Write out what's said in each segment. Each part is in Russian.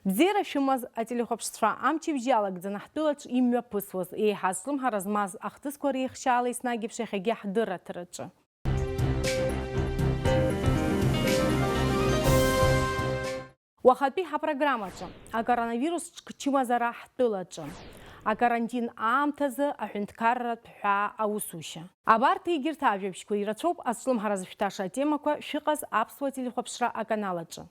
Бзера шумаз ателехопштра амчи вжалак занахтылач имя пысвоз и хаслым харазмаз ахтыс корех шалы снагивши хагях дыратрачы. Вахатпи ха программачы, а коронавирус чимазара хтылачы. А карантин амтазы ахюнткарра тха аусуща. Абарты игиртавжевшку ирачоп аслым харазфташа темаква шиказ апсва телехопштра аканалачы.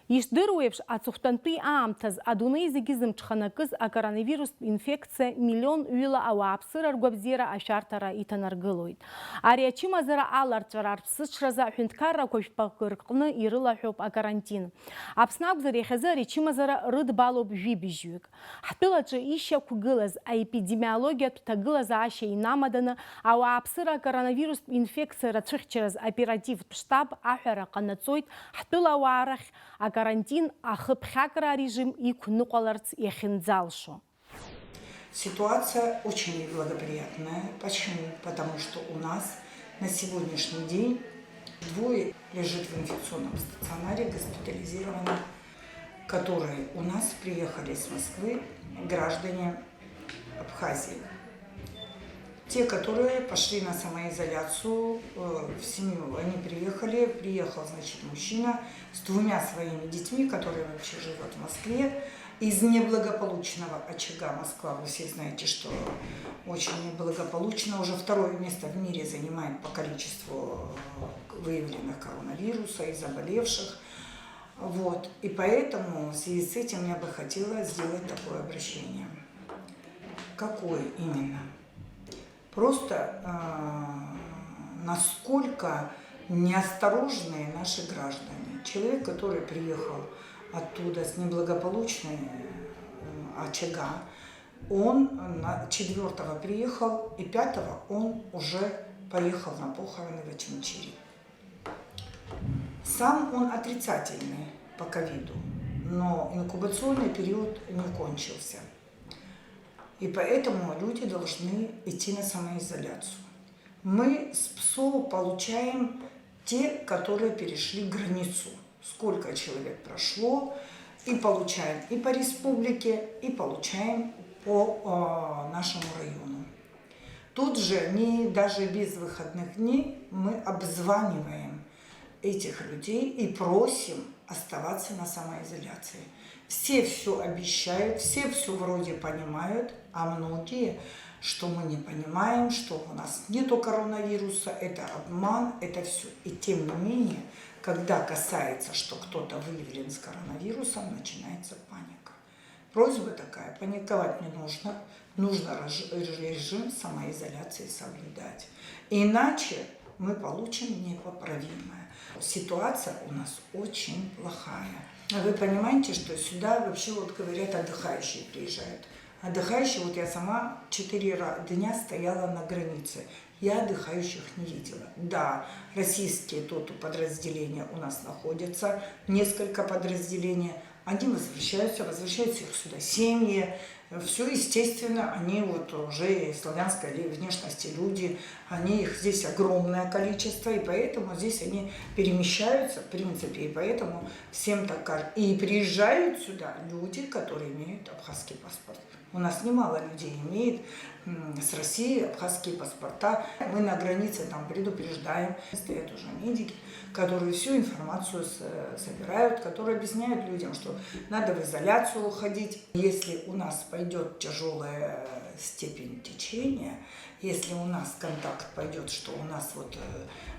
Иштдыруевш ацухтанты аамтаз адуней зегизм чханакыз а коронавирус инфекция миллион уйла ауапсыр аргвабзира ашартара итанаргылуйт. Ариачимазара аларчар арпсычраза хюнткарра кошпакыркны ирылахёп а карантин. Апснагзари хазари чимазара рыдбалоб жибижюк. Хтылачы ища кугылаз, а эпидемиология тутагылаза аша инамадана ауапсыра коронавирус инфекция рацхчераз оператив штаб ахара канацойт хтыла варах а карантин ахыпхакра режим и кнукаларц яхинзалшо. Ситуация очень неблагоприятная. Почему? Потому что у нас на сегодняшний день двое лежит в инфекционном стационаре, госпитализированы, которые у нас приехали с Москвы, граждане Абхазии. Те, которые пошли на самоизоляцию в семью, они приехал, значит, мужчина с двумя своими детьми, которые вообще живут в Москве, из неблагополучного очага Москва. Вы все знаете, что очень неблагополучно, уже второе место в мире занимает по количеству выявленных коронавируса и заболевших. Вот. И поэтому в связи с этим я бы хотела сделать такое обращение. Какое именно? Просто насколько неосторожные наши граждане. Человек, который приехал оттуда с неблагополучной очага, он 4-го приехал, и 5-го он уже поехал на похороны в Очимчире. Сам он отрицательный по ковиду, но инкубационный период не кончился. И поэтому люди должны идти на самоизоляцию. Мы с ПСО получаем те, которые перешли границу. Сколько человек прошло, и получаем и по республике, и получаем по нашему району. Тут же, даже без выходных дней, мы обзваниваем этих людей и просим оставаться на самоизоляции. Все обещают, все вроде понимают, а многие, что мы не понимаем, что у нас нету коронавируса, это обман, это все. И тем не менее, когда касается, что кто-то выявлен с коронавирусом, начинается паника. Просьба такая: паниковать не нужно, нужно режим самоизоляции соблюдать. Иначе мы получим непоправимое. Ситуация у нас очень плохая. Вы понимаете, что сюда вообще, вот говорят, отдыхающие приезжают. Отдыхающие, вот я сама 4 дня стояла на границе. Я отдыхающих не видела. Да, российские подразделения у нас находятся, несколько подразделений. Они возвращаются их сюда семьи. Все, естественно, они вот уже славянской внешности люди, их здесь огромное количество, и поэтому здесь они перемещаются, в принципе, и поэтому всем так кажется. И приезжают сюда люди, которые имеют абхазский паспорт. У нас немало людей имеет с Россией абхазские паспорта. Мы на границе там предупреждаем. Стоят уже медики, которые всю информацию собирают, которые объясняют людям, что надо в изоляцию уходить. Если у нас пойдет тяжелая степень течения, если у нас контакт пойдет, что у нас вот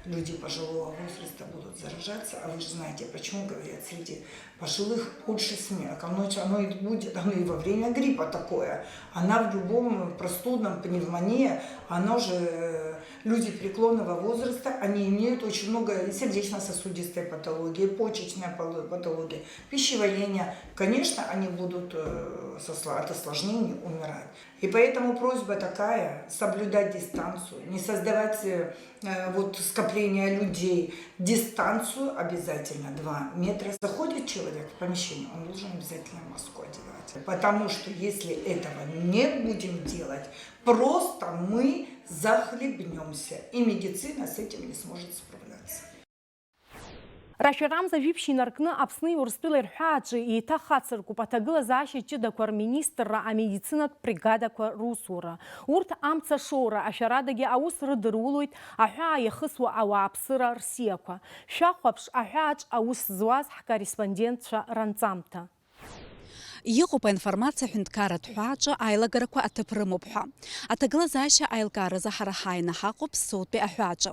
люди пожилого возраста будут заражаться, а вы же знаете, почему говорят, среди пожилых больше смерть. Оно и будет, оно и во время гриппа такое. Она в любом простудном, пневмония, оно же люди преклонного возраста, они имеют очень много сердечно-сосудистой патологии, почечной патологии, пищеварения. Конечно, они будут от осложнений умирать. И поэтому просьба такая: соблюдать дистанцию, не создавать скопление людей. Дистанцию обязательно 2 метра. Заходит человек в помещение, он должен обязательно маску одевать. Потому что если этого не будем делать, просто мы захлебнемся. И медицина с этим не сможет справляться. Рашәарамза жәиԥшь инаркны Аԥсни Урыстәылеи рҳәааҿы еиҭахацыркуп аҭагылазаашьа ҷыдақәа рминистрра амедицинатә бригадақәа русура. Урҭ амцашоура ашәарадагьы аус рыдырулоит аҳәаа иахысуа ауааԥсыра рсиақәа. Шәахәаԥш аҳәааҿ аус зуаз ҳкорреспондентцәа ранҵамҭа. Иҟоуп аинформациа ҳәынҭқарратә ҳәааҿы аилагарақәа аҭыԥ рымоуп ҳәа. Аҭагылазаашьа аилкааразы ҳара ҳааины ҳаҟоуп Ссоутәи аҳәааҿы.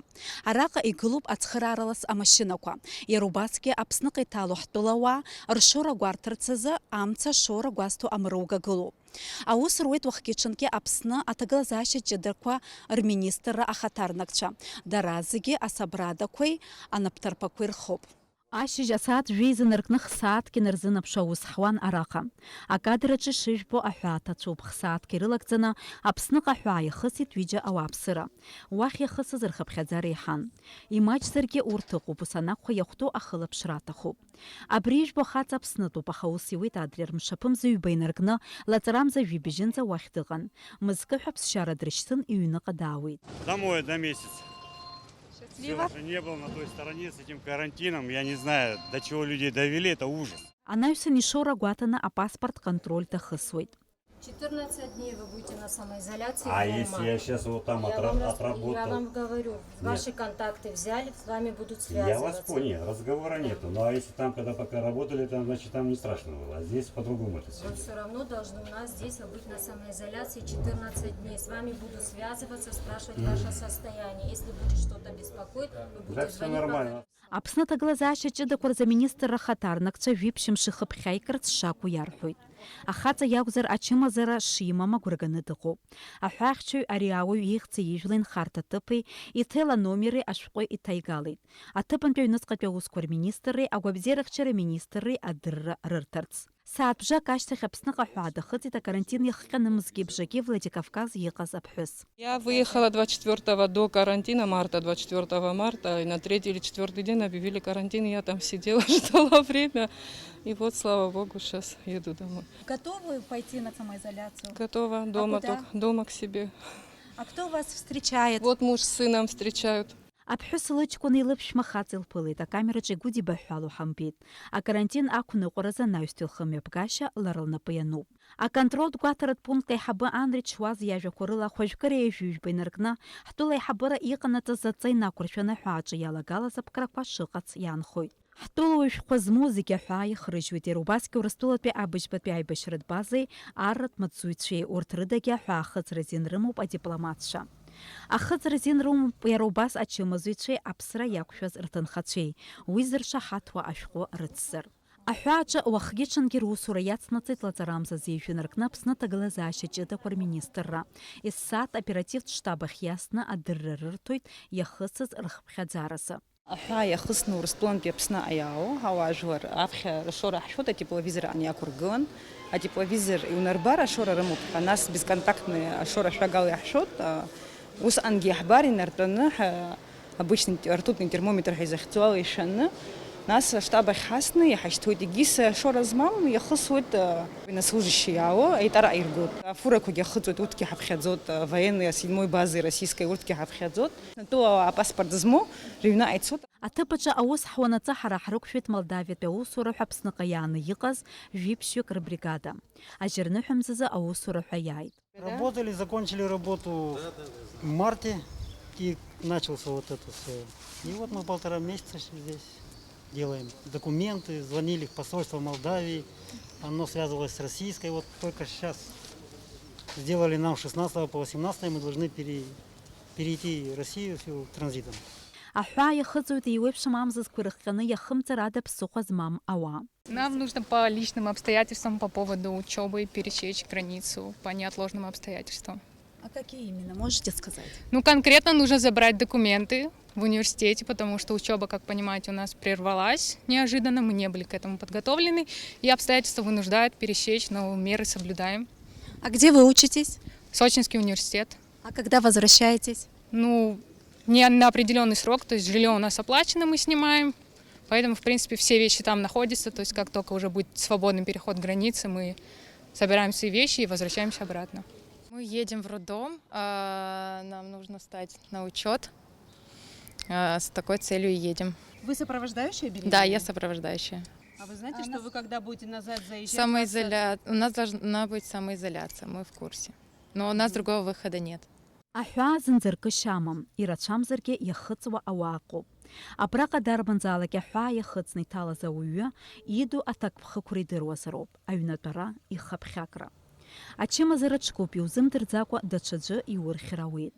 Араҟа игылоуп ацхырааралас амашьынақәа. Иара убасгьы Аԥсныҟа иҭало ҳтәылауаа ршора гәарҭарц азы амца ашоура гәазҭо амруга гылоуп. Аус руеит уахгьы-ҽынгьы Аԥсны аҭагылазаашьа ҷыдақәа рминистрра ахаҭарнакцәа. Дара зегьы асабрадақәеи анапҭарԥақәеи рхоуп. Ашьыжь асааҭ жәеиза наркны хсааҭк инарзынаԥшуа аус ҳуан араҟа. Акадраҿы ишыжәбо аҳәаа ҭацәуп. Хсааҭк ирылагӡаны Аԥсныҟа аҳәаа иахысит ҩыџьа ауааԥсыра. Уахь иахысыз рхыԥхьаӡара иҳан. Имаҷзаргьы урҭ ыҟоуп, ус анакәха иахәҭоу ахылаԥшра аҭахуп. Абри ижәбо ахаҵа Аԥснытәуп, аха ус иуеит Адлер мшаԥымза ҩба инаркны лаҵарамза жәибжьынӡа уахь дыҟан. Мызкы ҳәа ԥсшьара дрышьҭын, иҩныҟа даауеит. Домой на месяц. Все уже не был на той стороне с этим карантином. Я не знаю, до чего людей довели, это ужас. Анаҩсан ишоура гәаҭаны апаспорт контроль дахысуеит. 14 дней вы будете на самоизоляции. А если я сейчас вот там отработал? Я вам говорю, ваши контакты взяли, с вами будут связываться. Я вас понял, разговора нету. Ну а если там, когда пока работали, там, значит, там не страшно было. А здесь по-другому это все. Вы все равно должны у нас здесь быть на самоизоляции 14 дней. С вами буду связываться, спрашивать ваше состояние. Если будет что-то беспокоить, вы будете Да, все звонить. нормально. Аԥсны аҭагылазаашьа ҷыдақәа рзаминистрра ахаҭарнакцәа жәиԥшьымши хыԥхьаикырц шакәу иарҳәоит. Ахаҵа иакәзар ачымазара шимам агәра-ганы дыҟоуп. Аҳәаахьчаҩ ари ауаҩ ихьӡи ижәлеи нхарҭа аҭыԥи иҭел-аномери ашәҟәы иҭаигалеит. Аҭыԥантәи аҩныҵҟатәи аусқәа рминистрреи агәабзиарахьчара аминистрреи адырра рырҭарц. Сааҭбжак ашьҭахь Аԥсныҟа аҳәаа дахыҵит акарантин иахҟьанымызгьы бжаки Владикавказ иҟаз аԥҳәыс. Я выехала 24-го до карантина, 24 марта, и на 3-й или 4-й день объявили карантин, и я там сидела, ждала время, и вот, слава богу, сейчас еду домой. Готовы пойти на самоизоляцию? Готова, дома куда? только, дома к себе. А кто вас встречает? Вот муж с сыном встречают. Аԥҳәыс лыҷкәын илыԥшәма хаҵа илԥылеит, акамераҿы игәыдибаҳәало ҳамбеит. Акарантин ақәныҟәараз анаҩстәи лхымҩаԥгашьа лара лнапы иануп. Аконтролтә гәаҭаратә пункт аиҳабы Андри Чуаз иажәақәа рыла ахәажәкыра еижәыжәба инаркны ҳтәыла аиҳабыра иҟанаҵаз заҵа инақәыршәаны аҳәааҿы иалагалаз аԥкрақәа шыҟац иаанхоит. Ҳтәыла шәҟәы змоу зегьы аҳәаа ихрыжьуеит. Иара убасгьы Урыстәылатәи абыџьбатәи аибашьратә базеи арратә маҵзуҩцәеи урҭ рыдагьы аҳәаа ахыҵра азин рымоуп адипломатцәа. Ахыҵра азин рымоуп иара убас ачымазаҩцәеи аԥсра иақәшәаз рҭынхацәеи, уи зыршаҳаҭуа ашәҟәы рыцзар. Аҳәааҿы уахгьы-ҽынгьы русура иацнаҵеит лаҵарамза зеиҩжәы наркны Аԥсны аҭагылазаашьа ҷыдақәа рминистрра. Ессааҭ оперативтә штаб ахь иасны адырра рырҭоит иахысыз рхыԥхьаӡаразы. Аҳәаа иахысны Урыстәылантәи Аԥсны аиаау ҳауаажәлар аԥхьа ршора ҳшәот, атепловизор аниақәыргылан. Атепловизор иунарбар ашора рымоуп ҳәа, нас бесконтактны ашора шәагала иаҳшәот. Усҟангьы иаҳбар инартәаны обычный ртутный термометр ҳәа изахьӡо ишаны. Нас аштаб ахь ҳасны иҳашьҭуеит, егьыс ашора змам иахысуеит военнослужащие иаауа, аитара аиргоит. Афурақәагьы ахыҵуеит, урҭгьы ҳаԥхьаӡот, военные 7-й базеи российской урҭгьы ҳаԥхьаӡот. Натәыла апаспорт змоу рыҩны аицуп. Аҭыԥаҿы аус ҳуанаҵы ҳара ҳрықәшәеит Молдавиатәи аусура ҳәа Аԥсныҟа иааны иҟаз жәиԥшьҩык рбригада. Ажьырныҳәамзазы аусура ҳәа иааит. Работали, закончили работу в марте, и начался вот это все. И вот мы 1,5 месяца здесь делаем документы, звонили в посольство Молдавии, оно связывалось с российской. Вот только сейчас сделали нам 16 по 18, мы должны перейти Россию всю транзитом. Аҳәаа иахыҵуеит еиуеиԥшым амзазқәа ирыхҟьаны иахымҵыр ада ԥсыхәа змам ауаа. Нам нужно по личным обстоятельствам, по поводу учебы пересечь границу, по неотложным обстоятельствам. А какие именно, можете сказать? Ну, конкретно нужно забрать документы в университете, потому что учеба, как понимаете, у нас прервалась неожиданно, мы не были к этому подготовлены, и обстоятельства вынуждают пересечь, но меры соблюдаем. А где вы учитесь? Сочинский университет. А когда возвращаетесь? Ну, не на определенный срок, то есть жилье у нас оплачено, мы снимаем, поэтому, в принципе, все вещи там находятся, то есть как только уже будет свободный переход границы, мы собираем свои вещи и возвращаемся обратно. Мы едем в роддом, нам нужно стать на учет, с такой целью и едем. Вы сопровождающая беременная? Да, я сопровождающая. А вы знаете, что вы когда будете назад заезжать? У нас должна быть самоизоляция, мы в курсе. Но у нас другого выхода нет. Аҳәаа зынӡаркы шьамам, ирацәамзаргьы иахыҵуа ауаақәоуп. Абраҟа дарбанзаалак аҳәаа иахыҵны иҭалаз ауаҩы иду аҭакԥхықәра идыруазароуп, аҩнатәара ихаԥхьакра. Ачымазара ҽкуп, иузымдырӡакәа даҽаӡәы иурхьыр ауеит.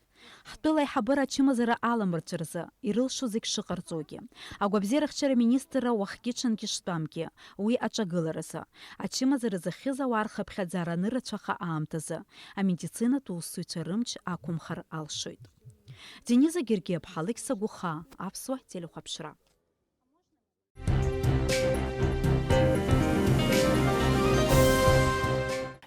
Ҳтәыла аиҳабыра ачымазара аламырҿ рзы ирылшо зегь шыҟарҵогьы. Агәабзиарахьчара министрра уахгьы ҽынгьы штәамгьы уи аҿагыларазы. Ачымазара зыхьыз ауаа рхыԥхьаӡара анырацәаха аамҭазы амедицинатә усзуҩцәа рымч ақәымхар алшоит. Дениза Гергиаԥҳа, Алықьса Гәыха, Аԥсуа телехәаԥшра.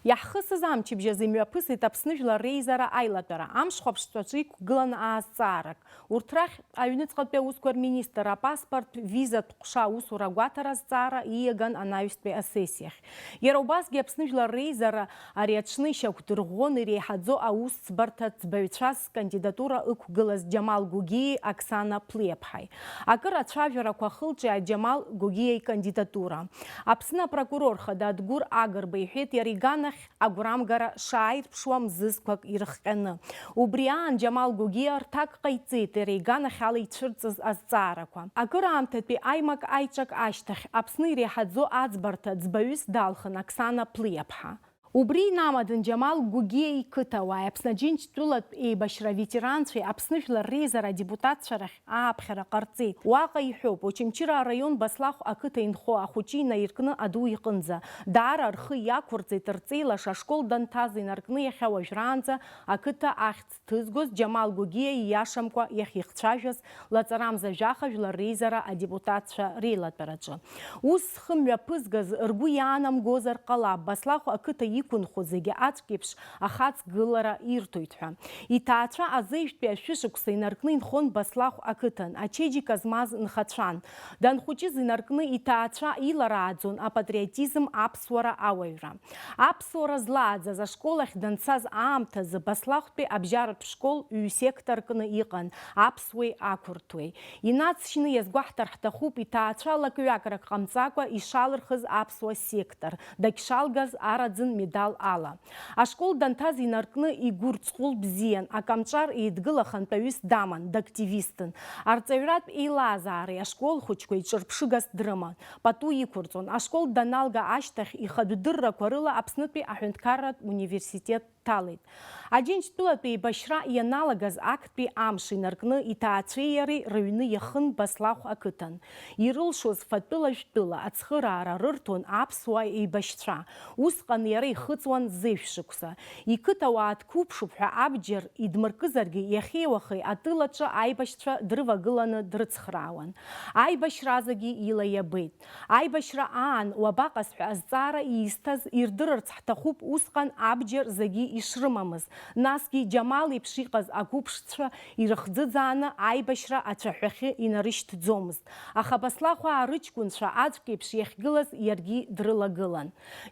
Иаҳхысыз амчыбжьазы имҩаԥысит Аԥсны Жәлар Реизара аилатәара. Амшхә аԥштәаҿы иқәгылан аазҵаарак. Урҭ рахь аҩныҵҟатәи аусқәа рминистр апаспорт визатә ҟәша аусура агәаҭара азҵаара ииаган анаҩстәи асессиахь. Иара убасгьы Аԥсны Жәлар Реизара ари аҽны ишьақәдырӷәӷәон иреиҳаӡоу аусӡбарҭа ӡбаҩцәас кандидатура ықәгылаз Џьамал Гәыгьиеи Оксана Плеԥҳаи. Акыр ацәажәарақәа хылҿиааит Џьамал Гәыгьиеи кандидатура. Аԥсны апрокурор хада Адгәыр Агрба иҳәеит иара иганахь агәрамгара шааирԥшуа мзызқәак ирыхҟьаны. Убри аан Џьамал Гәыгьиа рҭак ҟаиҵеит иара иганахь ала ицәырҵыз азҵаарақәа. Акыраамҭатәи аимак аиҿак ашьҭахь Аԥсны иреиҳаӡоу аӡбарҭа ӡбаҩыс далхын Оксана Плеԥҳа. Убри инамадан Џьамал Гәыгьиа иқыҭауааи Аԥсны Аџьынџьтәылатә еибашьра ветеранцәеи Аԥсны Жәлар Реизара адепутатцәа рахь ааԥхьара ҟарҵеит. Уаҟа иҳәоуп, Очамчыра араион Баслахә ақыҭа инхо ахәыҷы инаиркны аду иҟынӡа. Даара рхы иақәырҵеит рҵеилаш ашкол данҭаз инаркны иахьа уажәраанӡа ақыҭа ахьӡ ҭызгоз Џьамал Гәыгьиа ииашамкәа иахьихцәажәаз лаҵарамза жәаха Жәлар Реизара адепутатцәа реилатәараҿы. Ус зхы мҩаԥызгаз ргәы иаанамгозар ҟалап, Баслахә ақыҭа иқәынхо зегьы аҵәҟьеиԥш ахаҵгылара ирҭоит ҳәа. Иҭаацәа азеижәтәи ашәышықәса инаркны инхон Баслахә ақыҭан, ачеиџьыка змаз нхацәан. Данхәыҷыз инаркны иҭаацәа иларааӡон апатриотизм аԥсуара ауаҩра. Аԥсуара злааӡаз ашкол ахь данцаз аамҭазы Баслахәтәи абжьаратә школ ҩ-секторкны иҟан, аԥсуеи ақәырҭуеи. Инацшьны иазгәаҳҭар ҳҭахуп иҭаацәа лакҩакрак ҟамҵакәа ишалырхыз аԥсуа сектор, дагьшалгаз араӡын медал ала. Ашкол данҭаз инаркны игәырҵҟәыл бзиан, акамҿар еидгылахантәаҩыс даман, дактивистын. Арҵаҩратә еилазаареи ашкол хәыҷқәа иҿырԥшыгас дрыман, пату иқәырҵон. Ашкол даналга ашьҭахь ихатә дыррақәа рыла Аԥснытәи аҳәынҭқарратә университет ҭалеит. Аџьынџьтәылатәи еибашьра ианалагаз актәи амш инаркны иҭаацәеи иареи рыҩны иахын Баслахә ақыҭан. Ирылшоз фатәыла-жәтәыла ацхыраара рырҭон аԥсуаа еибашьцәа. Усҟан иара ихыҵуан зеижәшықәса. Иқыҭауаа дқәыԥшуп ҳәа абџьар идмыркызаргьы иахьеиуахеи атылаҿы аибашьцәа дрывагыланы дрыцхраауан. Аибашьразагьы ила иабеит. Аибашьра аан уабаҟаз ҳәа азҵаара иисҭаз ирдырырц ҳҭахуп усҟан абџьар зегьы ишрымамыз. Насгьы Џьамал еиԥш иҟаз агәыԥшцәа ирыхӡыӡааны аибашьра ацәаҳәахьы инарышьҭӡомызт. Аха Баслахәаа рыҷкәынцәа аӡәк иахьгылаз иаргьы дрылагылан.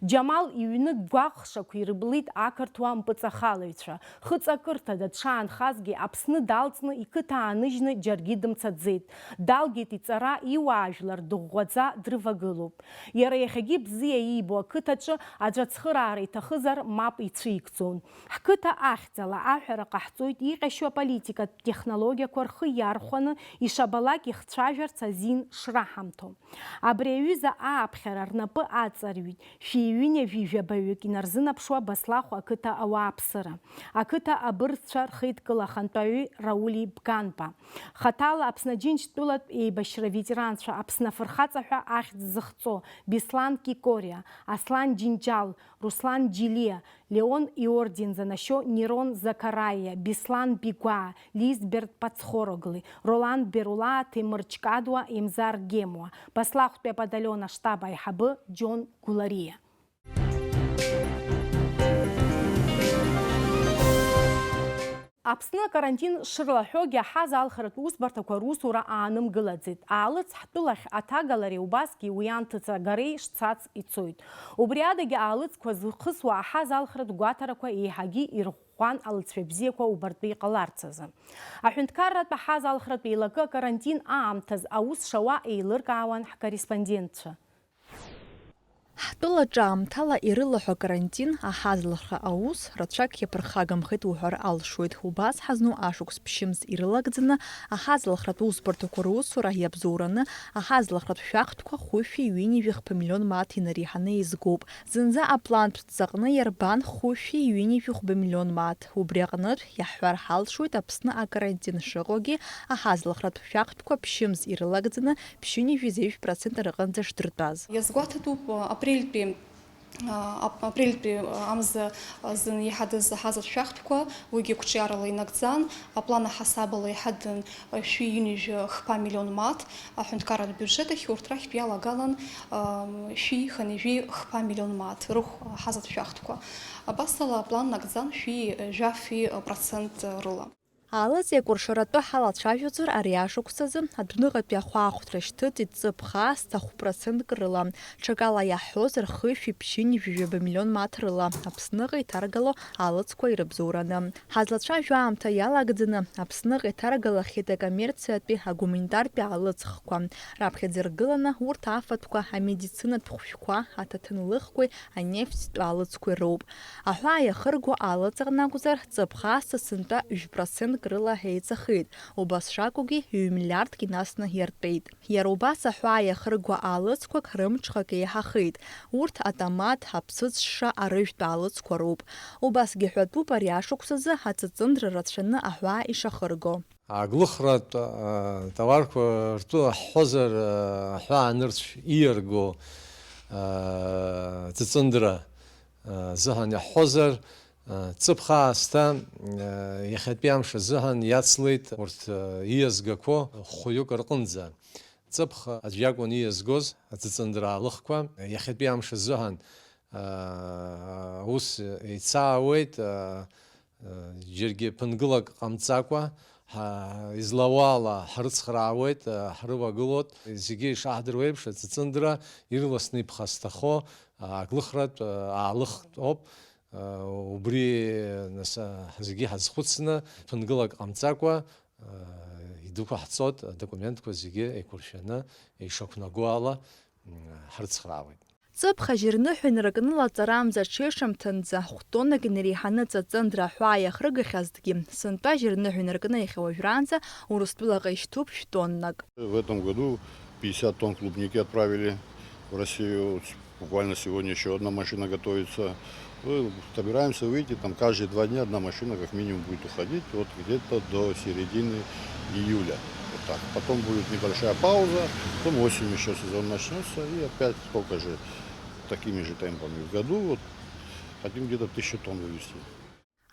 Џьамал иҩны гәаӷшақәа ирыблит ақырҭуа мпыҵахалаҩцәа. Хыҵакырҭада дшаанхазгьы Аԥсны далҵны иқыҭа ааныжьны џьаргьы дымцаӡеит. Далгеит иҵара иуаажәлар дыӷәӷәаӡа дрывагылоуп. Иара иахьагьы бзиа иибо ақыҭаҿы аӡә ацхыраара иҭахызар мап ицәикӡон. Ҳқыҭа ахьӡала аҳәара ҟаҳҵоит иҟьашьу аполитикатә технологиақәа рхы иархәаны ишабалак ихцәажәарц азин шраҳамҭо. Абри аҩыза ааԥхьара рнапы аҵарҩит шәиҩынҩажәижәабаҩык инарзынаԥшуа Баслахә ақыҭа ауааԥсыра. Ақыҭа абыргцәа рхеидкылахантәаҩы Раули Бганба. Хаҭала Аԥсны Аџьынџьтәылатә еибашьра ветеранцәа Аԥсны афырхаҵа ҳәа ахьӡ зыхҵо Беслан Кикориа, Аслан Џьинџьал, Руслан Џьилиа, Леон Иордин-занашьо Нерон Закараиа, Беслан Бигәаа, Лизберт Пацхороглы, Ролан Берула, Темыр Чкадуа, Емзар Гемуа, Баслахәтәи абаталион аштаб аиҳабы Џьон Гәлариа. Аԥсны акарантин шырлаҳәогьы аҳаз алхаратә усбарҭақәа русура аанымгылаӡеит. Аалыҵ ҳтәылахь аҭагалареи убасгьы уи анҭыҵагареи шцац ицоит. Убри адагьы аалыҵқәа зхысуа аҳаз алхаратә гәаҭарақәа еиҳагьы ирӷәӷәоуп. ирӷәӷәан алыцәа бзиақәа убартәы иҟаларц азы. Аҳәынҭқарратә аҳазалхратә еилакы акарантин аамҭаз аус шауа еилыркаауан ҳкорреспондентцәа. Ҳтәылаҿы аамҭала ирылаҳәа карантин аҳазлахра аус рацәак иаԥырхагамхеит уҳәар алшоит. Убас ҳазну ашықәс ԥшьымз ирылагӡаны аҳазлахратә усбарҭақәа русура иабзоураны аҳазлахратә шәахтәқәа хәышәи ҩынҩажәи хԥа-миллион мааҭ инареиҳаны еизгоуп. Зынӡа аплантә ҵаҟны иарбан хәышәи ҩынҩажәи хәба-миллион мааҭ. Убри аҟнытә иаҳҳәар ҳалшоит Аԥсны акарантин шыҟоугьы аҳазлахратә шәахтәқәа ԥшьымз ирылагӡаны ԥшьынҩажәи 7% рҟынӡа шдыртәаз. Иазгәаҭатәуп апрельтәи амза зын иҳадыз аҳазатә шәахтәқәа уигьы қәҿиарала инагӡан, аплан аҳасабала иҳадын шәи-ҩынҩажәи хԥа-миллион мааҭ аҳәынҭқарратә бюджет ахь урҭ рахьтә иалагалан шәи-хынҩажәи хԥа-миллион мааҭ рыхә аҳазатә шәахтәқәа. Абасала аплан нагӡан шәи-жәаф% рыла. Алыҵ иакәыршаратәы ҳалацәажәозар ари ашықәсазы адәныҟатәи ахәаахәҭра шьҭыҵит ҵыԥ хаас 1% рыла. Ҽакала иаҳҳәозар хышәи ԥшьынҩажәи жәаба-миллион мааҭ рыла Аԥсныҟа иҭаргало алыҵқәа ирыбзоураны. Ҳазлацәажәо аамҭа иалагӡаны Аԥсныҟа иҭаргалахьеит акоммерциатәи агуманитартәи алыҵхқәа. Раԥхьаӡа иргыланы урҭ афатәқәа, амедицинатә хәшәқәа, аҭаҭынлыхқәеи, анефттә алыҵқәеи роуп. Аҳәаа иахырго алыҵаҟны акәзар ҵыԥ хаас сынтәа 1% рыла еиҵахеит. Убас шакәугьы 1 миллиардк инасны иартәеит. Иара убас аҳәаа иахырго алыҵқәак рымҽхак еиҳахеит. Урҭ атомат, аԥсыӡ-шша, арыжәтә алыҵқәа роуп. Убасгьы ҳәатәуп ари ашықәсазы аҵыҵындра рацәаны аҳәаа ишахырго. Аглыхратә товарқәа ртәы ҳҳәозар аҳәаа нырцә ииарго ҵыҵындра зыҳан иаҳҳәозар ҵыԥ хаасҭа иахьатәи амш азыҳан иацлеит урҭ ииазгақәо хәҩык рҟынӡа. Ҵыԥх аӡә иакәын ииазгоз аҵыҵындра алыхқәа иахьатәи амш азыҳан ус еицаауеит џьаргьы ԥынгылак ҟамҵакәа излауала ҳрыцхраауеит, ҳрывагылоит. Зегьы ишаҳдыруа еиԥш аҵыҵындра ирласны иԥхасҭахо аглыхратә аалыхтә ауп. Убри зегьы ҳазхәыцны ԥынгылак ҟамҵакәа идәықәаҳҵоит адокументқәа зегьы еиқәыршәаны ишақәнаго ала ҳрыцхраауеит. Ҵыԥх ажьырныҳәа ракныла аҵарамза аҽеишамҭанӡа хәтоннак инареиҳаны ҵаҵындра аҳәаа иахрыгахьазҭгьы сынтәа ажьырныҳәа инаркны иахьа уажәраанӡа Урыстәылаҟа ишьҭуп тоннак. В этом году 50 тонн клубники отправили в Россию. Буквально сегодня еще одна машина готовится. Мы собираемся выйти, там каждые 2 дня одна машина как минимум будет уходить, вот где-то до середины июля. Вот так. Потом будет небольшая пауза, потом осенью еще сезон начнется, и опять столько же, такими же темпами в году, вот хотим где-то 1000 тонн вывести.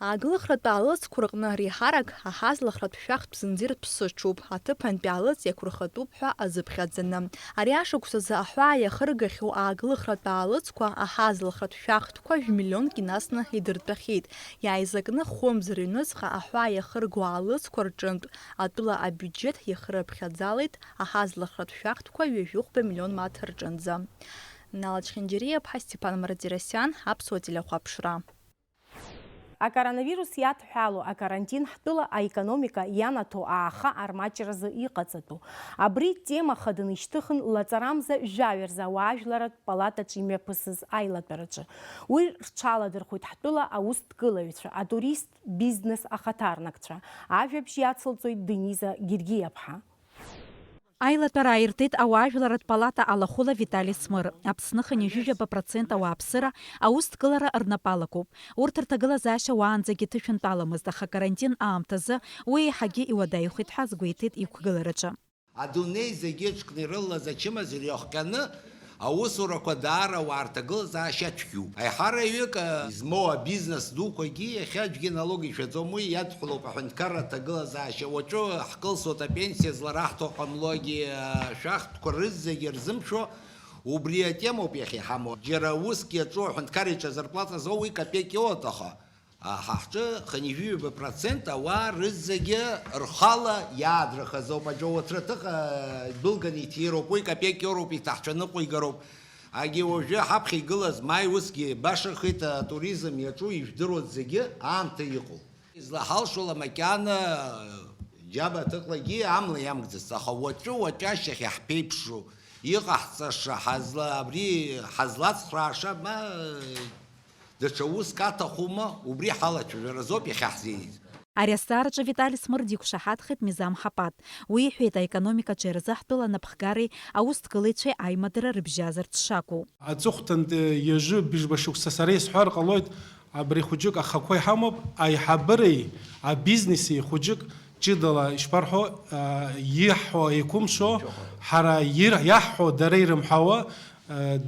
Аглыхратәы алыҵқәа рҟны реиҳарак аҳазлахратә шәахтә зынӡа ԥсыҽуп, аҭыԥантәи алыҵ иақәырхатәуп ҳәа азыԥхьаӡаны. Ари ашықәсазы аҳәаа иахыргахьоу аглыхратәы алыҵқәа аҳазлахратә шәахтәқәа 1 миллионк инасны идыртәахьеит. Иааизакны хәымзар ҩнуҵҟа аҳәаа иахырго алыҵқәа рҿынтә атәыла абиуџьет иахырыԥхьаӡалеит аҳазлахратә шәахтәқәа 2 миллион мааҭ рҿынӡа. Нала Чхенџьариа-ԥҳа, Степан Мардиросиан, Аԥсуа телехәаԥшра. Акоронавирус иадҳәало акарантин ҳтәыла аекономика ианаҭо ааха армаҷразы иҟаҵатәу. Абри тема хаданы ишьҭыхын лаҵарамза жәаҩа-рзы ауаажәларатә палатаҿы имҩаԥысыз аилатәараҿы. Уи рҽаладырхәит ҳтәыла аусҭгылаҩцәа, атурист бизнес ахаҭарнакцәа. Ажәабжь иацылҵоит Дениза Гергиаԥҳа. Аилатәара ааиртит ауаажәларатә палата алахәыла Витали Смыр. Аԥсны хынҩажәижәаба % ауааԥсыра аусҭгылара рнапалакуп. Урҭ рҭагылазаашьа уаанӡагьы ҭышәынтәаламызт, аха карантин аамҭазы уи еиҳагьы иуадаҩхеит ҳәа згәеиҭеит иқәгылараҿы. Адунеи зегьы ҽкны ирылаз ачымазара иахҟьаны аусурақәа даара уаарҭагылазаашьа цәгьоуп. Аиҳараҩык измоу абизнес дуқәагьы иахьа аӡәгьы налог ишәаӡом, уи иадҳәалоуп аҳәынҭқарратә аҭагылазаашьа. Уаҵәы ҳкылсуеит апенсиа злараҳҭо ҟамлогьы шәахтәқәа рызегьы рзымшәо убри атемоуп иахьа иҳамоу. Џьара уск иаҿу аҳәынҭқар иҿы азарплата зоу уи копеик иоуеит, аха ҳаҳҿы хынҩажәижәаба % ауаа рызегьы рхала иаадрахаз ауп. Аџьа уаҵәраҭыҟа дәылганы иҭироуп, уи копеик иоуроуп, иҭаҳҿаныҟәигароуп. Аги уже хапхи гылаз май уски баша хита туризм ячу и вдруг зиги амта ику. Излахал шола макяна джаба тыклаги амла ямгдис. Ахавачу вачащих яхпейпшу. Иqahцаша хазла абри хазлат сраша ма дачаус ката хума убри халачу разоп яхзиз. Ариастараҿы Витали Смырдиқә шаҳаҭхеит Мизам Ҳапат. Уи иҳәеит аекономикаҿы ирзаҳтәыла напхгареи аусҭгылаҩцәеи аимадара рыбжьазарц шакәу. Аҵыхәтәан иажы быжба шықәса сара исҳәар ҟалоит абри хәыҷык ахақәа иҳамоуп, аиҳабыреи абизнеси хәыҷык ҷыдала ишԥарҳәо иаҳҳәо еиқәымшәо ҳара иаҳҳәо дара ирымҳәауа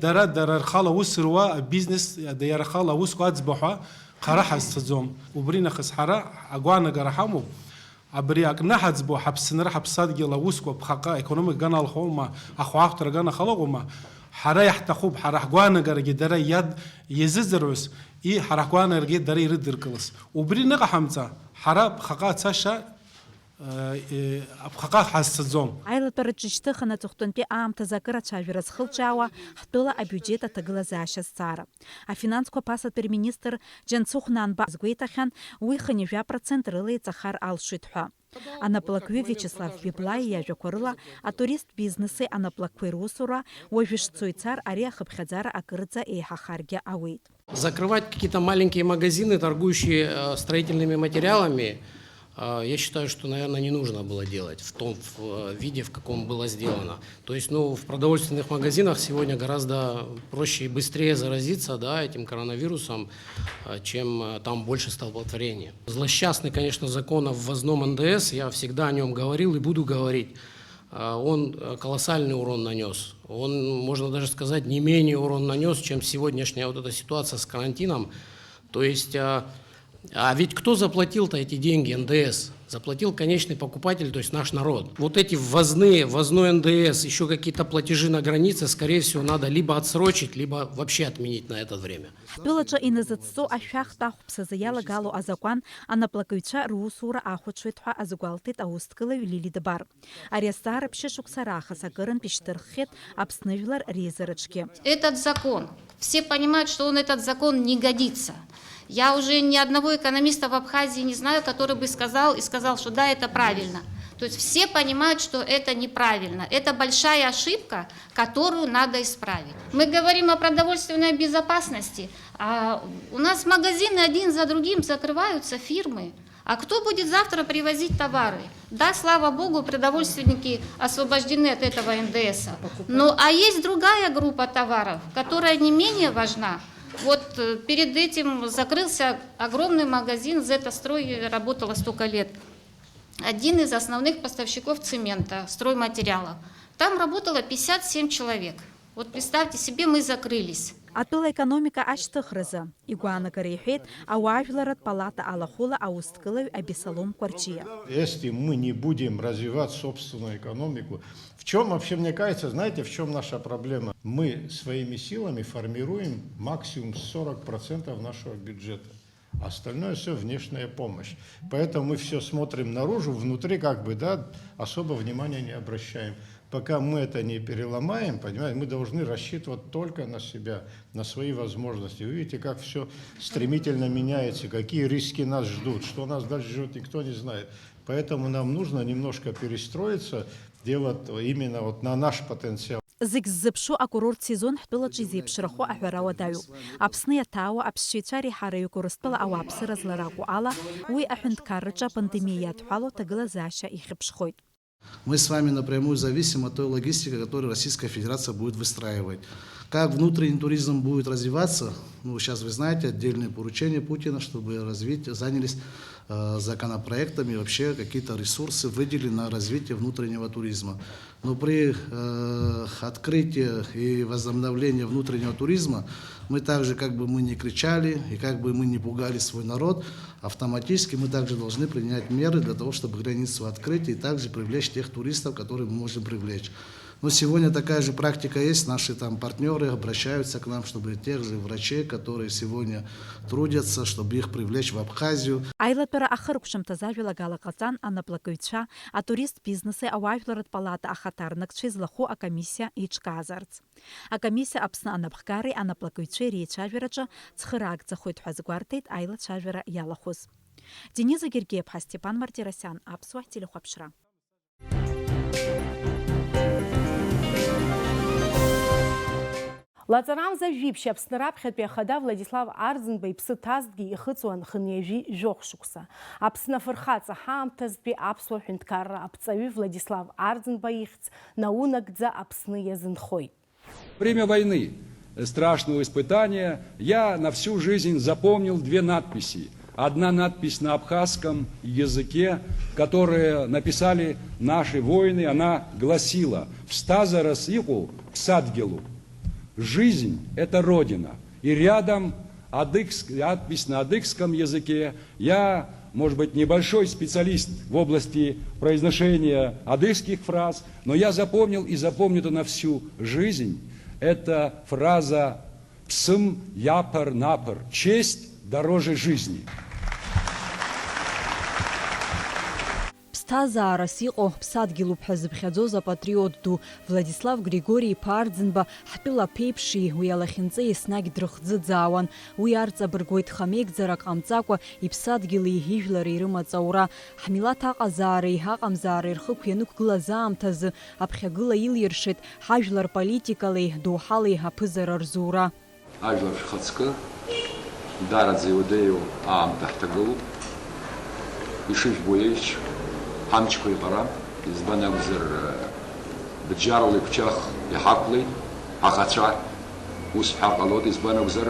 дара рхала аус руа абизнес иара рхала аусқәа аӡбахә ҳара ҳазцаӡом. Убри нахыс ҳара агәаанагара ҳамоуп абри акны ҳаӡбо ҳаԥсынра ҳаԥсадгьыл аусқәа ԥхаҟа економика ганалхаума ахәаахәҭра ганахалаума ҳара иаҳҭахуп ҳара ҳгәаанагарагьы дара иазыӡырҩыз ҳара ҳгәаанагарагьы дара ирыдыркылаз. Убри ныҟаҳамҵа ҳара ԥхаҟа ацашьа ԥхаҟа ҳазцаӡом. Аилатәараҿы ишьҭыхын аҵыхәтәантәи аамҭазы акыр ацәажәара зхылҿиаауа ҳтәыла абиуџьет аҭагылазаашьа зҵаара. Афинансқәа ԥасатәи рминистр Џьансыхә Нанба азгәеиҭахьан уи 50% рыла иҵахар алшоит ҳәа. Анаплакҩы Вячеслав Библаи иажәақәа рыла атурист бизнеси анаплакқәа ирусура уажәы шцо ицар ари ахыԥхьаӡара акырӡа еиҳахаргьы ауеит. Закрывать какие-то маленькие магазины, торгующие строительными материалами, я считаю, что, наверное, не нужно было делать в том виде, в каком было сделано. То есть, в продовольственных магазинах сегодня гораздо проще и быстрее заразиться, этим коронавирусом, чем там больше столпотворения. Злосчастный, конечно, закон о ввозном НДС, я всегда о нем говорил и буду говорить. Он колоссальный урон нанес. Он, можно даже сказать, не менее урон нанес, чем сегодняшняя вот эта ситуация с карантином. То есть... А ведь кто заплатил-то эти деньги, НДС? Заплатил конечный покупатель, то есть наш народ. Вот эти ввозной НДС, еще какие-то платежи на границе, скорее всего, надо либо отсрочить, либо вообще отменить на это время. Ҳтәылаҿы иназыҵҵо ашәахтә ахәԥсазы иалагало азакәан анаплакыҩцәа русура ахәаҽуеит ҳәа азгәалҭеит аусҭгылаҩ Лили Дбар. Ари азҵаара ԥшьышықәса раахыс акырынтә ишьҭырххьеит Аԥсны жәлар реизараҿгьы. Этот закон, все понимают, что этот закон не годится. Я уже ни одного экономиста в Абхазии не знаю, который бы сказал, что да, это правильно. То есть все понимают, что это неправильно. Это большая ошибка, которую надо исправить. Мы говорим о продовольственной безопасности, а у нас магазины один за другим закрываются, фирмы. А кто будет завтра привозить товары? Да, слава богу, продовольственники освобождены от этого НДС. А есть другая группа товаров, которая не менее важна. Вот перед этим закрылся огромный магазин, Зетастрой работала столько лет. Один из основных поставщиков цемента, стройматериалов. Там работало 57 человек. Вот представьте себе, мы закрылись. Атәыла економика ашьҭыхразы игәаанагара иҳәеит ауаажәларатә палата алахәыла аусҭгылаҩ Абесалом Кәарҷиа. Если мы не будем развивать собственную экономику, в чем вообще, мне кажется, знаете, в чем наша проблема? Мы своими силами формируем максимум 40% нашего бюджета. Остальное все внешняя помощь. Поэтому мы все смотрим наружу, внутри особо внимания не обращаем. Пока мы это не переломаем, понимаете, мы должны рассчитывать только на себя, на свои возможности. Вы видите, как все стремительно меняется, какие риски нас ждут, что нас дальше ждет, никто не знает. Поэтому нам нужно немножко перестроиться, делать именно на наш потенциал. Зегь ззыԥшу акурорт сезон ҳтәылаҿы изеиԥшрахо аҳәара уадаҩуп. Аԥсны иаҭаауа аԥсшьаҩцәа реиҳараҩык Урыстәыла ауааԥсыра зларакәу ала уи аҳәынҭқарраҿы апандемиа иадҳәало аҭагылазаашьа ихьыԥшхоит. Мы с вами напрямую зависим от той логистики, которую Российская Федерация будет выстраивать. Как внутренний туризм будет развиваться, сейчас вы знаете, отдельные поручения Путина, чтобы занялись законопроектами, вообще какие-то ресурсы выделили на развитие внутреннего туризма. Но при открытии и возобновлении внутреннего туризма мы также, как бы мы не кричали и как бы мы не пугали свой народ, автоматически мы также должны принять меры для того, чтобы границу открыть и также привлечь тех туристов, которые мы можем привлечь. Но сегодня такая же практика есть. Наши там партнеры обращаются к нам, чтобы тех же врачей, которые сегодня трудятся, чтобы их привлечь в Абхазию. Аилатәара ахыркәшамҭаз ажәалагала ҟаҵан анаплакыҩцәа, атурист бизнеси ауаажәларратә палата ахаҭарнакцәа излахәу акомиссиа еиҿкаазарц. Акомиссиа Аԥсны анаԥхгареи анаплакыҩцәеи реицәажәараҿы цхыраагӡахоит ҳәа згәарҭеит аилацәажәара иалахәыз. Дениза Гергиев-ԥҳа Степан Мартиросиан, Аԥсуа телехәаԥшра. Лаҵарамза жәиԥшь Аԥсны раԥхьатәи ахада Владислав Арӡынба иԥсы ҭазҭгьы ихыҵуан хынҩажәи жәохә шықәса. Аԥсны афырхаҵа ҳаамҭазтәи аԥсуа ҳәынҭқарра аԥҵаҩы Владислав Арӡынба ихьӡ наунагӡа Аԥсны иазынхоит. Время войны, страшного испытания, я на всю жизнь запомнил две надписи. Одна надпись на абхазском языке, которую написали наши воины, она гласила «Встазарас ику псадгелу». Жизнь – это Родина. И рядом надпись на адыгском языке. Я, может быть, небольшой специалист в области произношения адыгских фраз, но я запомнил и запомню это на всю жизнь. Это фраза «Псым япар напар» – «Честь дороже жизни». Ԥсҭазаарас иҟоу ԥсадгьылуп ҳәа зыԥхьаӡоз апатриот ду Владислав Григори-иԥа Арӡынба ҳтәыла ԥеиԥши уи алахьынҵеи еснагь дрыхӡыӡаауан. Уи арҵабыргуеит хамеигӡарак ҟамҵакәа иԥсадгьыли ижәлари рымаҵ аура. Ҳмилаҭ аҟазаареи аҟамзаареи рхықә ианықәгылаз аамҭазы аԥхьагыла илиршеит ҳажәлар политикалеи доуҳалеи аԥызара рзура. Ажәлар шәхаҵкы дараӡа иудеиу аамҭа ҳҭагылоуп. Ишыжәбо еиԥш ҳамчқәа иҟара, избан акәзар бџьарла иқәчах иҳақәлеит, ҳаӷацәа ус ҳәа ҟалоит, избан акәзар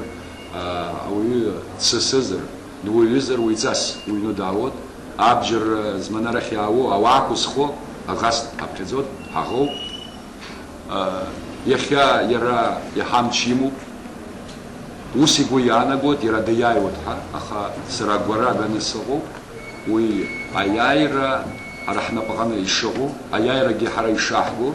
ауаҩы дсасызар, дуаҩызар уиҵас уҩны даауоит, абџьар зманарахь иаауоу ауаақәа зхо аӷас ҳаԥхьаӡоит, ҳаӷоуп. Иахьа иара иҳамч имоуп, ус игәы иаанагоит, иара диааиуеит ҳәа, аха сара агәара сыҟоуп, уи аиааира ҳара ҳнапаҟны ишыҟоу, аиааирагьы ҳара ишаҳго,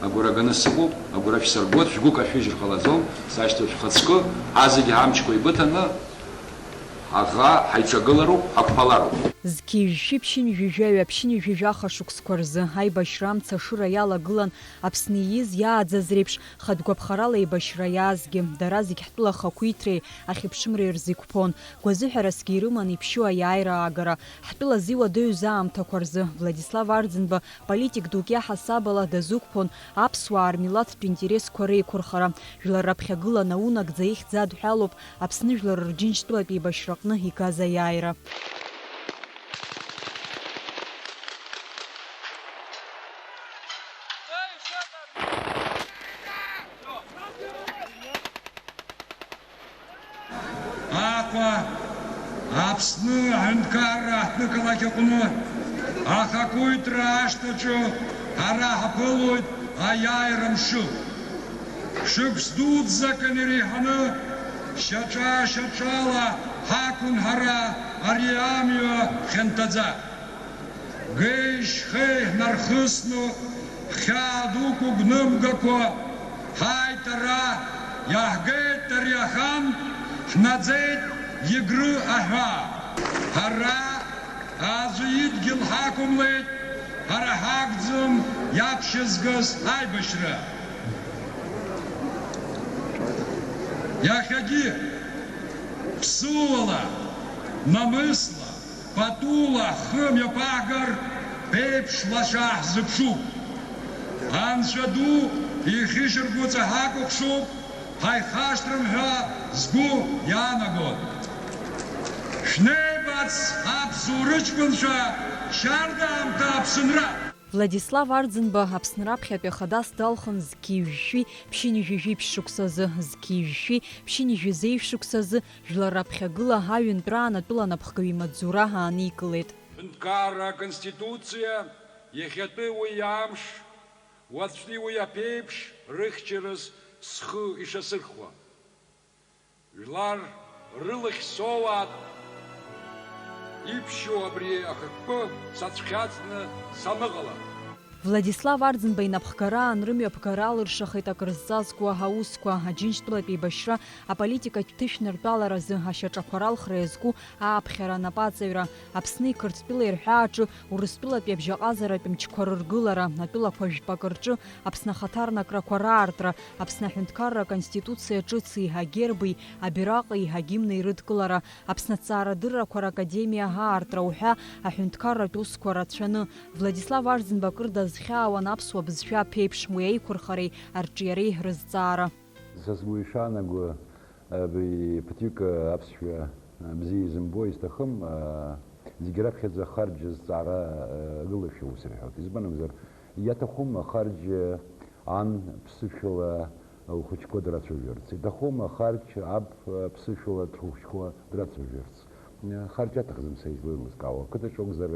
агәара ганы сыҟоуп, агәара шәсыргоит, шәгәы кашәыжьыр ҟалаӡом, сашьҭоуп шәхаҵкы, ҳазегьы ҳамчқәа еибыҭаны аӷа ҳаиҿагылароуп, ҳақәԥалароуп. Зқьижәжәи ԥшьынжәижәаҩ аԥшьынжәижәаха шықәсқәа рзы аибашьра амца ашыра иалагылан Аԥсны ииз иааӡаз реиԥш хатәгәаԥхарала еибашьра иаазгьы дара зегь ҳтәыла ахақәиҭреи ахьыԥшымреи рзы иқәԥон. Гәазыҳәарасгьы ирыман иԥшьу аиааира аагара. Ҳтәыла зиуадаҩыз аамҭақәа рзы Владислав Арӡынба политик дук иаҳасабала дазықәԥон аԥсуаа рмилаҭтә интересқәа реиқәырхара. Жәлар раԥхьагыла наунагӡа ихьӡ адҳәалоуп Аԥсны жәлар рџьынџьтәылатә еибашьраҟны игаз аиааира. Аԥсны аҳәынҭқарра аҳҭнықалақь аҟны ахақәиҭра ашҭаҿы ҳара ҳаԥылоит аиааира мшы. Шықәс дуӡӡакан иреиҳаны шьаҿа-шьаҿала ҳақәын ҳара ари амҩа хьанҭаӡа. Геи-шьхеи ҳнархысны хьаа дук угәнымгақәа ҳааит ара, иаҳгеит ари ахан, ҳнаӡеит Егры аҳәа. Ҳара аӡәы идгьыл ҳақәымлеит, ҳара ҳақәӡам иаԥшьызгаз аибашьра. Иахьагьы ԥсуала, намысла, патула хымҩаԥаагар ԥеиԥш лаша ҳзыԥшуп. Анцәа ду ихьышьаргәыҵа ҳакәыхшоуп, ҳаихашҭрым ҳәа згәы иаанагоит. Шәнеибац аԥсуа рыҷкәынцәа шьардаамҭа Аԥсынра. Владислав Арӡынба Аԥсны раԥхьатәи ахадас далхын зқьижәжәи ԥшьынжәижәи ԥшьшықәсазы, зқьижәжәи ԥшьынжәизеи шықәсазы жәлар раԥхьагыла аҩынтәраан атәыла напхгаҩ имаҵзура ааникылеит. Ҳәынҭқарра аконституциа иахьатәи уи амш, уаҵәтәи уи аԥеиԥш рыхьчараз схы ишасырхуа. Жәлар рылахь соуаат, иԥшьоу абри ахықәкы сацәхьаҵны саныҟала. Владислав Арӡынба инапхгара рымҩаԥгара алыршахеит акрызҵазкуа аусқәа Аџьынџьтәылатәи еибашьра аполитикатә ҭышәнартәаларазы ашьаҿақәа ралхра иазку ааԥхьара анапаҵаҩра Аԥсны иқырҭтәыла ирҳәааҿы Урыстәылатәи абжьаҟазаратә мчқәа рыргылара атәылақәа жәпак рҿы Аԥсны ахаҭарнакрақәа раартра Аԥсны аҳәынҭқарра аконституциа ҿыци агерби абираҟи агимни ирыдкылара Аԥсны аҭҵаарадыррақәа ракадемиа аартра уҳәа аҳәынҭқарратә усқәа рацәаны Владислав Арӡынба кыр дазхьаауан аԥсуа бызшәа аԥеиԥш уи аиқәырхареи арҿиареи рызҵаара. Сазгәышьаанаго абри ԥҭҩык аԥсшәа бзиа изымбо изҭахым зегьы раԥхьаӡа ахарџь азҵаара агылашәа ус рҳәоит. Избанымзар иаҭахым ахарџь ан ԥсышәала лхәыҷқәа драцәажәарц, иҭахым ахарџь аб ԥсышәала лхәыҷқәа драцәажәарц. Ахарџь аҭахӡам са излеилызкаауа. Ақыҭаҿ акәзар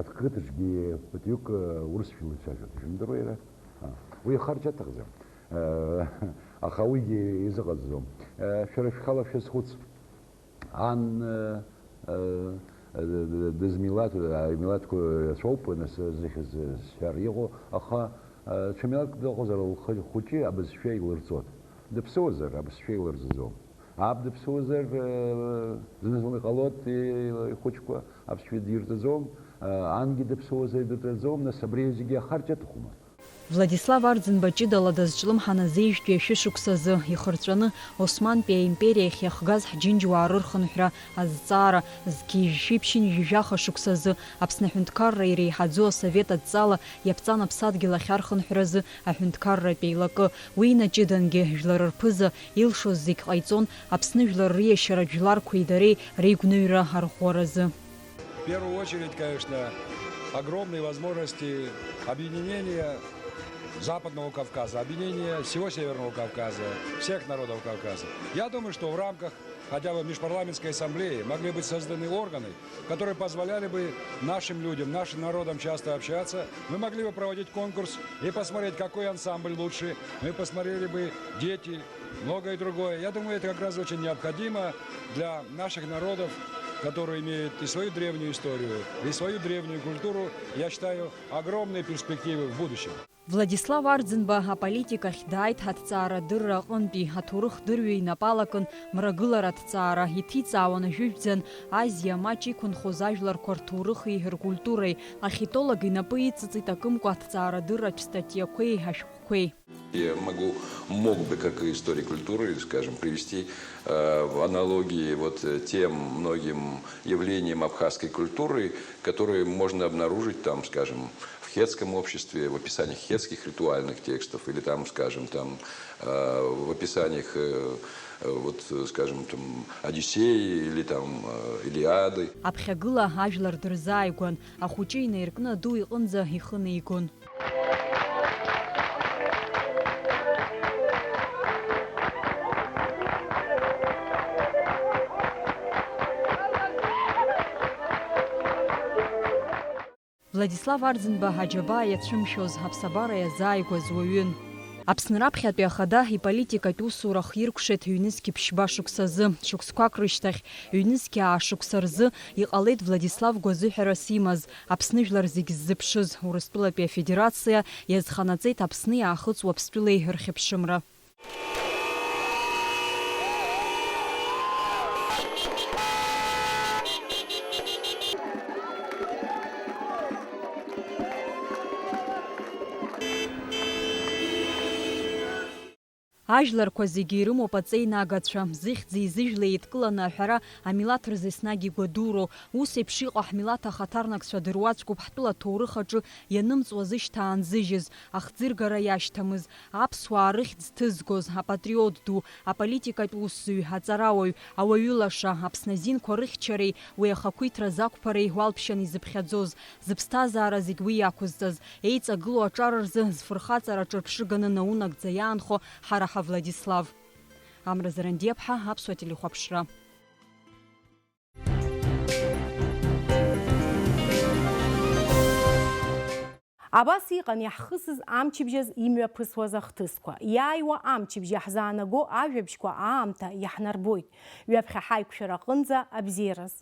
открытыжгьы ԥҭҩык урысшәала ицәажәоит. Ижәымдыруа иара? Уи ахарџь аҭахӡам. Аха уигьы изыҟаҵӡом. Шәара шәхала шәазхәыц. Ан дызмилаҭқәа рацәоуп нас зыхьыз сҳәар иҟоу, аха ҽа милаҭк дыҟазар лхәыҷы абызшәа илырҵот. Дыԥсыуазар абызшәа илырҵаӡом. Аб дыԥсыуазар зны-зынла иҟалоит ихәыҷқәа аԥсшәа дирҵаӡом, ангьы дыԥсыуазар дыҭраӡом, нас абри зегьы ахарџь аҭахума. Владислав Арӡынба ҷыдала дазҿлымҳан азеижәтәи ашәышықәсазы ихырҵәаны Османтәи аимпериа иахьахгаз ҳџьынџьуаа рырхынҳәра азҵаара зқьижьшәи ԥшьынжәижәаха шықәсазы Аԥсны аҳәынҭқарра иреиҳаӡоу асовет адҵала иаԥҵан аԥсадгьыл ахь архынҳәразы аҳәынҭқарратә еилакы. Уи наҷыдангьы жәлар рԥыза илшоз зегь ҟаиҵон Аԥсны жәлар риашьаратә жәларқәеи дареи реигәныҩра арӷәӷәаразы. В первую очередь, конечно, огромные возможности объединения Западного Кавказа, объединение всего Северного Кавказа, всех народов Кавказа. Я думаю, что в рамках хотя бы межпарламентской ассамблеи могли быть созданы органы, которые позволяли бы нашим людям, нашим народам часто общаться. Мы могли бы проводить конкурс и посмотреть, какой ансамбль лучше. Мы посмотрели бы дети, многое другое. Я думаю, это как раз очень необходимо для наших народов, которые имеют и свою древнюю историю, и свою древнюю культуру. Я считаю, огромные перспективы в будущем. Владислав Арӡынба аполитикахь дааит ҳаҭҵаарадырра аҟынтәи аҭоурых дырҩа инапалакын мрагылара аҭҵаара иҭиҵаауан ажәытәӡан Азиа маҷ иқәынхоз ажәларқәа рҭоурыхи ркультуреи ахитолог инапы иҵыҵит акымкәа аҭҵаарадырратә статиақәеи ашәҟәқәеи. Я мог бы, как историк культуры, скажем, привести в аналогии тем многим явлениям абхазской культуры, которые можно обнаружить там, скажем, в хетском обществе, в описаниях хетских ритуальных текстов или там, скажем, в описаниях, скажем, Одиссеи или там Илиады. Аԥхьагыла ажәлар дырзааигәан, ахәыҷы инаиркны аду иҟынӡа ихы неигон. Владислав Арӡынба аџьабаа иацәымшәоз аԥсабара иазааигәаз уаҩын. Аԥсны раԥхьатәи ахада иполитикатә усура хиркәшеит ҩнызқьи ԥшьба шықәсазы. Шықәсқәак рышьҭахь ҩнызқьи аашықәса рзы иҟалеит Владислав гәазыҳәарас имаз Аԥсны жәлар зегь ззыԥшыз Урыстәылатәи афедерациа иазханаҵеит Аԥсны иаахыҵуа Аԥстәылеи рхьыԥшымра. Ажәларқәа зегьы ирымоуп аҵеинаагацәа, зыхьӡи зыжәлеи еидкыланы аҳәара амилаҭ рзы еснагь игәадуроу. Ус еиԥш иҟоу ҳмилаҭ ахаҭарнакцәа дыруаӡәкуп ҳтәыла ҭоурых аҿы ианымҵуа зышьҭаанзыжьыз, ахӡыргара иашьҭамыз, аԥсуаа рыхьӡ ҭызгоз, апатриот ду, аполитикатә усзуҩ, аҵарауаҩ, ауаҩы лаша, Аԥсны азинқәа рыхьчареи, уи ахақәиҭра закәԥареи уалԥшьан изыԥхьаӡоз, зыԥсҭазаара зегь уи иақәызҵаз, еиҵагылоу аҿар рзы зфырхаҵара ҿырԥшыганы наунагӡа иаанхо ҳара Владислав. Амра Зарандиаԥҳа, Аԥсуа телехәаԥшра. Абас иҟан иаҳхысыз амчыбжьаз имҩаԥысуаз ахҭысқәа. Иааиуа амчыбжь иаҳзаанаго ажәабжьқәа аамҭа иаҳнарбоит. Ҩаԥхьа ҳаиқәшәара аҟынӡа абзиараз.